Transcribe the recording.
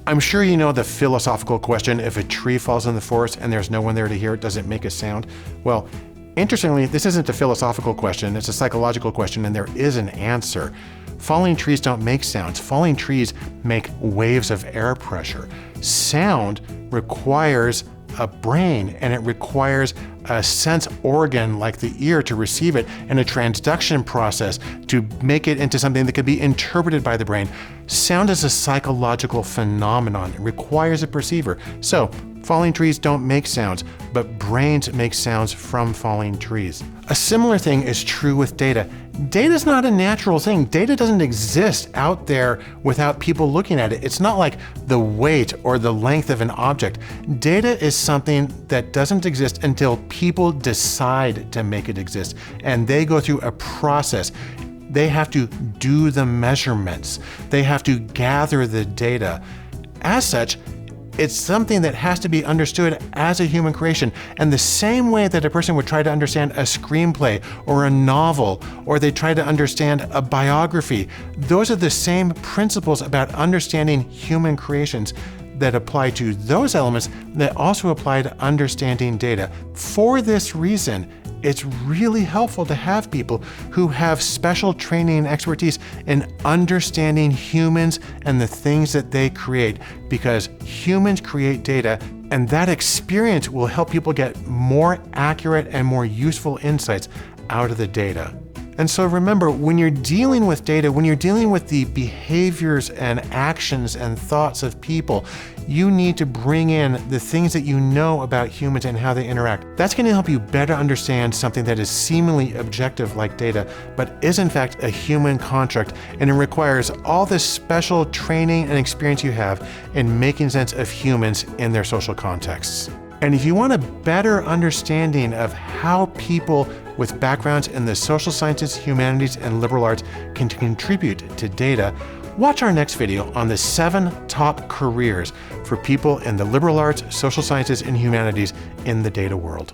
I'm sure you know the philosophical question, if a tree falls in the forest and there's no one there to hear it, does it make a sound? Well, interestingly, this isn't a philosophical question, it's a psychological question, and there is an answer. Falling trees don't make sounds. Falling trees make waves of air pressure. Sound requires a brain, and it requires a sense organ like the ear to receive it, and a transduction process to make it into something that can be interpreted by the brain. Sound is a psychological phenomenon. It requires a perceiver. So falling trees don't make sounds, but brains make sounds from falling trees. A similar thing is true with data. Data is not a natural thing. Data doesn't exist out there without people looking at it. It's not like the weight or the length of an object. Data is something that doesn't exist until people decide to make it exist, and they go through a process. They have to do the measurements. They have to gather the data. As such, it's something that has to be understood as a human creation. And the same way that a person would try to understand a screenplay or a novel, or they try to understand a biography, those are the same principles about understanding human creations that apply to those elements that also apply to understanding data. For this reason, it's really helpful to have people who have special training and expertise in understanding humans and the things that they create, because humans create data, and that experience will help people get more accurate and more useful insights out of the data. And so remember, when you're dealing with data, when you're dealing with the behaviors and actions and thoughts of people, you need to bring in the things that you know about humans and how they interact. That's going to help you better understand something that is seemingly objective like data, but is in fact a human construct, and it requires all this special training and experience you have in making sense of humans in their social contexts. And if you want a better understanding of how people with backgrounds in the social sciences, humanities, and liberal arts can contribute to data, watch our next video on the 7 top careers for people in the liberal arts, social sciences, and humanities in the data world.